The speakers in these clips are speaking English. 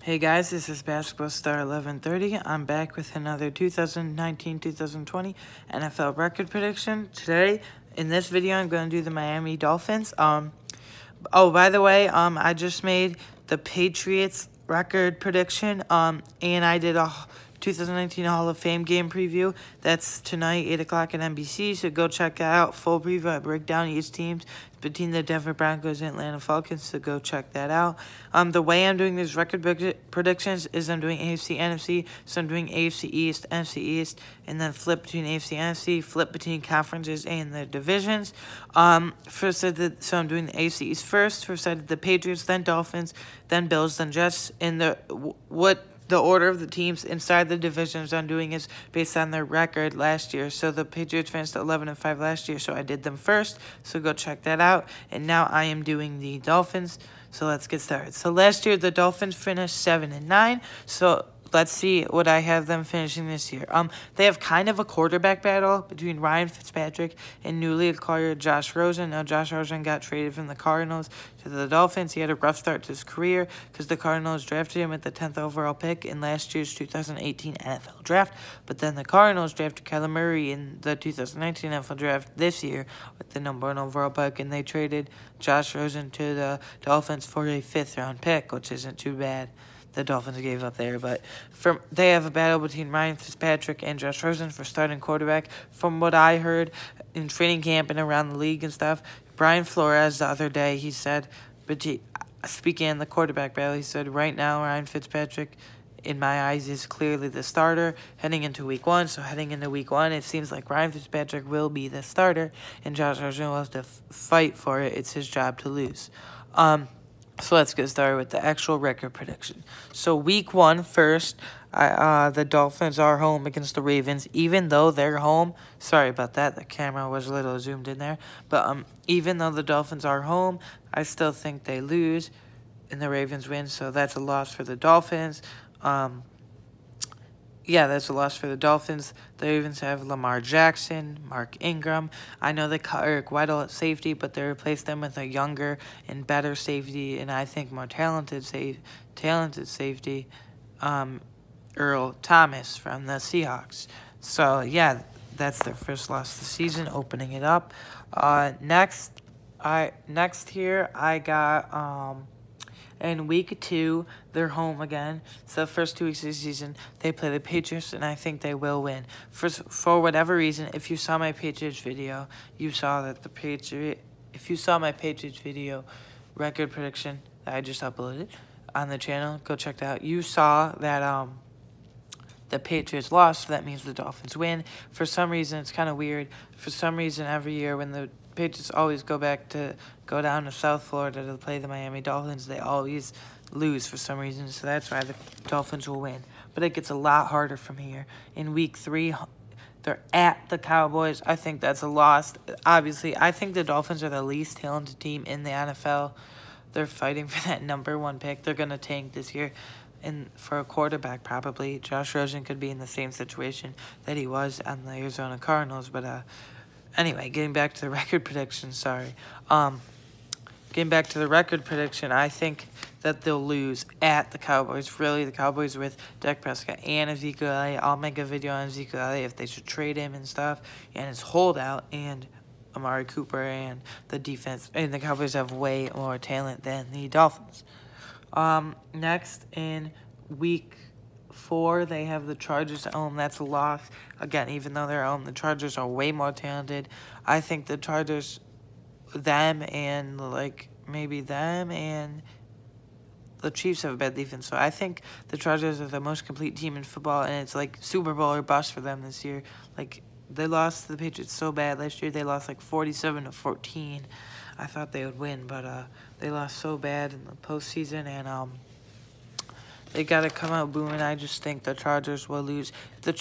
Hey guys, this is Basketball Star 1130. I'm back with another 2019-2020 NFL record prediction. Today, in this video, I'm going to do the Miami Dolphins. Oh, by the way, I just made the Patriots record prediction. And I did a 2019 Hall of Fame game preview. That's tonight, 8 o'clock on NBC, so go check that out. Full preview. I break down each team between the Denver Broncos and Atlanta Falcons, so go check that out. The way I'm doing these record predictions is I'm doing AFC, NFC, so I'm doing AFC East, NFC East, and then flip between AFC and NFC, flip between conferences and the divisions. So I'm doing the AFC East first. First I did the Patriots, then Dolphins, then Bills, then Jets. In the order of the teams inside the divisions I'm doing is based on their record last year. So the Patriots finished 11-5 last year, so I did them first. So go check that out. And now I am doing the Dolphins. So let's get started. So last year the Dolphins finished 7-9. So let's see what I have them finishing this year. They have kind of a quarterback battle between Ryan Fitzpatrick and newly acquired Josh Rosen. Now, Josh Rosen got traded from the Cardinals to the Dolphins. He had a rough start to his career because the Cardinals drafted him at the 10th overall pick in last year's 2018 NFL draft. But then the Cardinals drafted Kyler Murray in the 2019 NFL draft this year with the #1 overall pick, and they traded Josh Rosen to the Dolphins for a 5th-round pick, which isn't too bad. The Dolphins gave up there, but they have a battle between Ryan Fitzpatrick and Josh Rosen for starting quarterback. From what I heard in training camp and around the league and stuff, Brian Flores the other day, he said, speaking in the quarterback battle, he said, right now Ryan Fitzpatrick, in my eyes, is clearly the starter heading into week 1. So heading into week 1, it seems like Ryan Fitzpatrick will be the starter, and Josh Rosen will have to fight for it. It's his job to lose. So let's get started with the actual record prediction. So week 1 first, the Dolphins are home against the Ravens, even though they're home. Sorry about that. The camera was a little zoomed in there. But even though the Dolphins are home, I still think they lose and the Ravens win. So that's a loss for the Dolphins. Yeah, that's a loss for the Dolphins. The Ravens have Lamar Jackson, Mark Ingram. I know they cut Eric Weddle at safety, but they replaced them with a younger and better safety, and I think more talented safety, Earl Thomas from the Seahawks. So, yeah, that's their first loss of the season, opening it up. Next here, I got... In week 2, they're home again. So the first 2 weeks of the season, they play the Patriots, and I think they will win. For whatever reason, if you saw my Patriots video, you saw that if you saw my Patriots video record prediction that I just uploaded on the channel, go check that out. You saw that the Patriots lost, so that means the Dolphins win. For some reason, it's kind of weird. For some reason, every year when the Patriots always go down to South Florida to play the Miami Dolphins, they always lose for some reason, so that's why the Dolphins will win. But it gets a lot harder from here. In week 3, they're at the Cowboys. I think that's a loss. Obviously, I think the Dolphins are the least talented team in the NFL. They're fighting for that #1 pick. They're going to tank this year. And for a quarterback, probably, Josh Rosen could be in the same situation that he was on the Arizona Cardinals. But anyway, getting back to the record prediction, Getting back to the record prediction, I think that they'll lose at the Cowboys. Really, the Cowboys with Dak Prescott and Ezekiel Elliott. I'll make a video on Ezekiel Elliott if they should trade him and stuff. And his holdout and Amari Cooper and the defense. And the Cowboys have way more talent than the Dolphins. Next, in week 4, they have the Chargers at home. That's a loss. Again, even though they're at home, the Chargers are way more talented. I think the Chargers, maybe them and the Chiefs have a bad defense. So I think the Chargers are the most complete team in football, and it's like Super Bowl or bust for them this year. Like, they lost to the Patriots so bad last year. They lost like 47-14. I thought they would win, but they lost so bad in the postseason, and they got to come out booming. I just think the Chargers will lose. The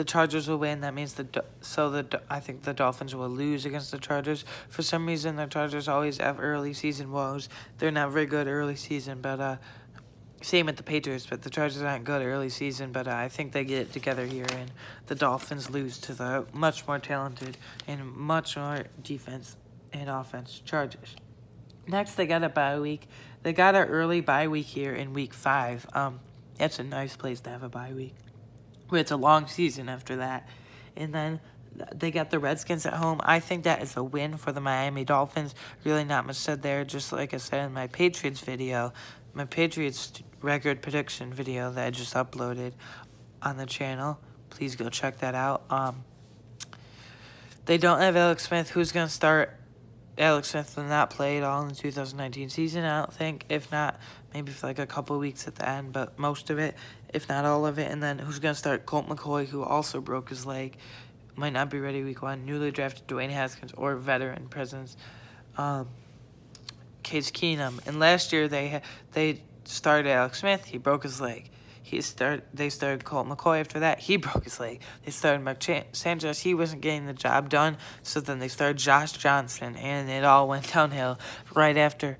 Chargers will win. That means I think the Dolphins will lose against the Chargers. For some reason, the Chargers always have early season woes. They're not very good early season, but same with the Patriots. But the Chargers aren't good early season, but I think they get it together here, and the Dolphins lose to the much more talented and much more defense and offense Chargers. Next, they got a bye week. They got an early bye week here in week 5. That's a nice place to have a bye week. It's a long season after that. And then they got the Redskins at home. I think that is a win for the Miami Dolphins. Really not much said there. Just like I said in my Patriots video, my Patriots record prediction video that I just uploaded on the channel. Please go check that out. They don't have Alex Smith. Who's going to start? Alex Smith will not play at all in the 2019 season, I don't think. If not, maybe for like a couple of weeks at the end, but most of it, if not all of it. And then who's going to start? Colt McCoy, who also broke his leg. Might not be ready week 1. Newly drafted Dwayne Haskins or veteran presence. Case Keenum. And last year they started Alex Smith. He broke his leg. They started Colt McCoy after that. He broke his leg. They started Mark Sanchez. He wasn't getting the job done. So then they started Josh Johnson, and it all went downhill right after.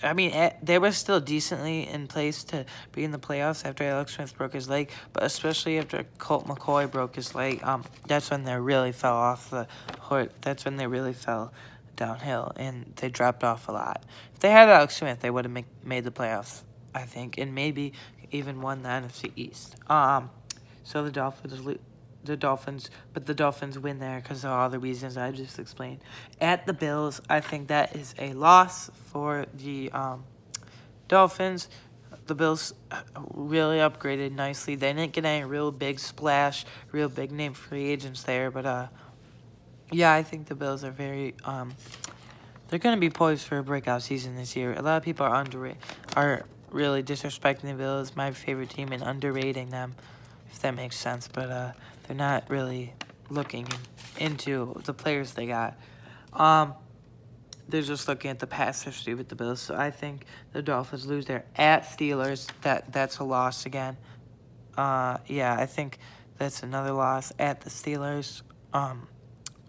I mean, they were still decently in place to be in the playoffs after Alex Smith broke his leg, but especially after Colt McCoy broke his leg, that's when they really fell off the horse. That's when they really fell downhill, and they dropped off a lot. If they had Alex Smith, they would have made the playoffs, I think, and maybe even won the NFC East. So the Dolphins win there because of all the reasons I just explained. At the Bills, I think that is a loss for the Dolphins. The Bills really upgraded nicely. They didn't get any real big splash, real big name free agents there, but yeah, I think the Bills are very they're going to be poised for a breakout season this year. A lot of people are really disrespecting the Bills, my favorite team, and underrating them, if that makes sense. But they're not really looking into the players they got. They're just looking at the past history with the Bills. So I think the Dolphins lose there at Steelers. That's a loss again. Yeah, I think that's another loss at the Steelers.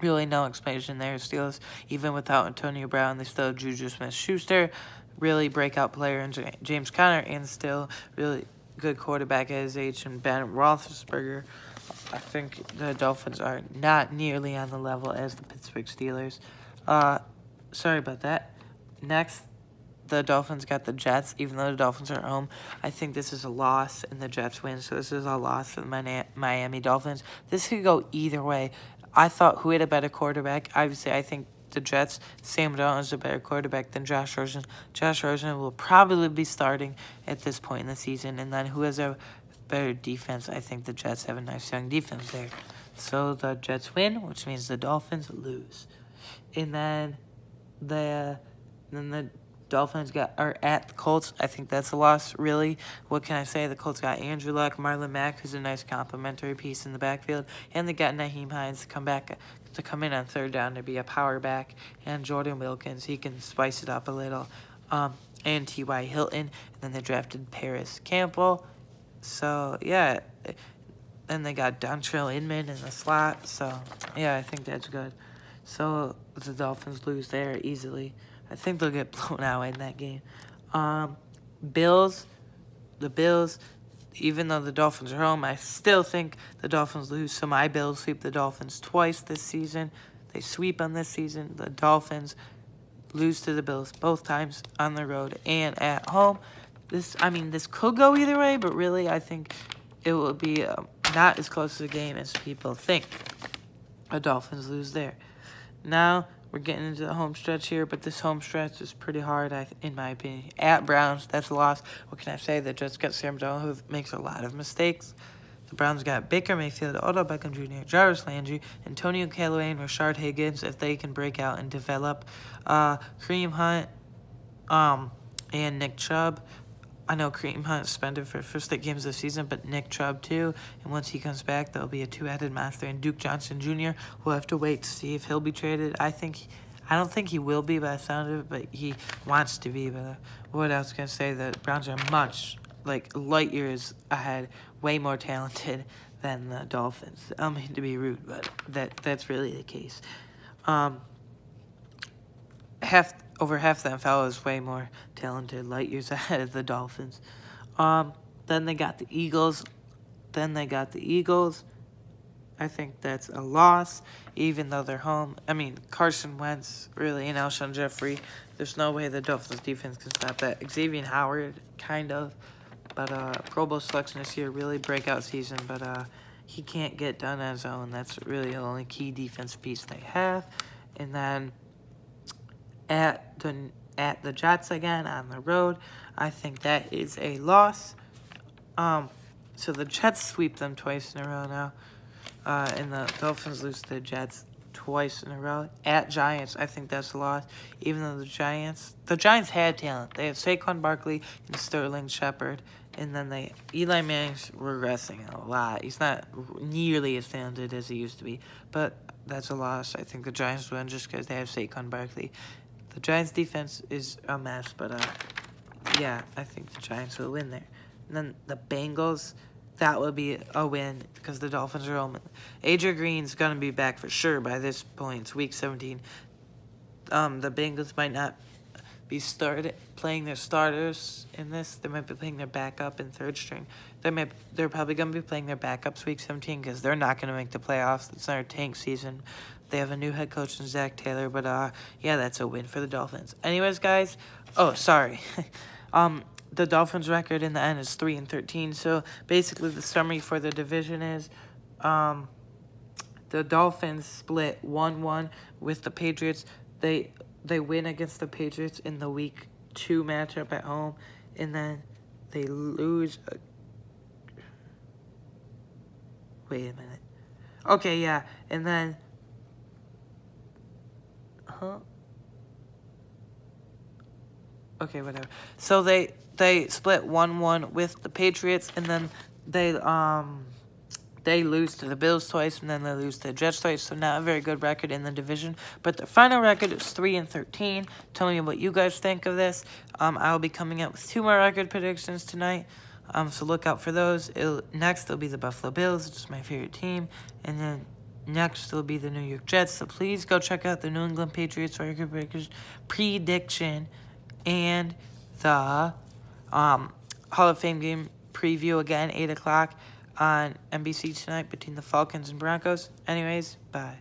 Really no explanation there. Steelers, even without Antonio Brown, they still have Juju Smith-Schuster, really breakout player in James Conner, and still really good quarterback at his age in Ben Roethlisberger. I think the Dolphins are not nearly on the level as the Pittsburgh Steelers. Sorry about that. Next, the Dolphins got the Jets. Even though the Dolphins are at home, I think this is a loss, and the Jets win. So this is a loss for the Miami Dolphins. This could go either way. I thought who had a better quarterback. Obviously, I think the Jets, Sam Darnold is a better quarterback than Josh Rosen. Josh Rosen will probably be starting at this point in the season. And then who has a better defense? I think the Jets have a nice young defense there. So the Jets win, which means the Dolphins lose. And then the Dolphins are at the Colts. I think that's a loss, really. What can I say? The Colts got Andrew Luck, Marlon Mack, who's a nice complimentary piece in the backfield, and they got Nyheim Hines to come in on third down to be a power back, and Jordan Wilkins, he can spice it up a little, and T.Y. Hilton, and then they drafted Paris Campbell. So, yeah, then they got Dontrell Inman in the slot, so, yeah, I think that's good. So, the Dolphins lose there easily. I think they'll get blown out in that game. The Bills, even though the Dolphins are home, I still think the Dolphins lose. So my Bills sweep the Dolphins twice this season. They sweep on this season. The Dolphins lose to the Bills both times on the road and at home. This could go either way, but really I think it will be not as close to the game as people think. The Dolphins lose there. Now, we're getting into the home stretch here, but this home stretch is pretty hard, in my opinion. At Browns, that's a loss. What can I say? The Jets got Sam Darnold, who makes a lot of mistakes. The Browns got Baker Mayfield, Odell Beckham Jr., Jarvis Landry, Antonio Callaway, and Rashard Higgins, if they can break out and develop. Kareem Hunt, and Nick Chubb. I know Kareem Hunt suspended for the first 8 games of the season, but Nick Chubb too. And once he comes back, there'll be a two-headed monster. And Duke Johnson Jr. We'll have to wait to see if he'll be traded. I don't think he will be by the sound of it, but he wants to be. But what else can I say? The Browns are much, light years ahead, way more talented than the Dolphins. I don't mean to be rude, but that's really the case. Over half the NFL is way more talented, light years ahead of the Dolphins. Then they got the Eagles. I think that's a loss, even though they're home. I mean, Carson Wentz, really, and Alshon Jeffrey. There's no way the Dolphins defense can stop that. Xavier Howard, kind of. But Pro Bowl selection this year, really breakout season. But he can't get done on his own. That's really the only key defense piece they have. And then at the Jets again on the road, I think that is a loss. So the Jets sweep them twice in a row now. And the Dolphins lose to the Jets twice in a row. At Giants, I think that's a loss. Even though the Giants had talent. They have Saquon Barkley and Sterling Shepard. And then Eli Manning's regressing a lot. He's not nearly as talented as he used to be. But that's a loss. I think the Giants win just because they have Saquon Barkley. The Giants' defense is a mess. But, yeah, I think the Giants will win there. And then the Bengals, that would be a win because the Dolphins are home. Adrian Green's going to be back for sure by this point. It's week 17. The Bengals might not be playing their starters in this. They might be playing their backup and third string. They're probably going to be playing their backups week 17 because they're not going to make the playoffs. It's their tank season. They have a new head coach in Zach Taylor. But, yeah, that's a win for the Dolphins. Anyways, guys. Oh, sorry. The Dolphins' record in the end is 3-13. So basically, the summary for the division is, the Dolphins split 1-1 with the Patriots. They win against the Patriots in the week 2 matchup at home, and then they lose. Wait a minute. Okay, yeah, and then. Okay, whatever. So they split 1-1 with the Patriots, and then they lose to the Bills twice, and then they lose to the Jets twice. So not a very good record in the division. But their final record is 3-13. Tell me what you guys think of this. I'll be coming out with 2 more record predictions tonight. So look out for those. Next, it'll be the Buffalo Bills, which is my favorite team, and then next will be the New York Jets. So please go check out the New England Patriots record prediction and the Hall of Fame game preview again, 8 o'clock on NBC tonight between the Falcons and Broncos. Anyways, bye.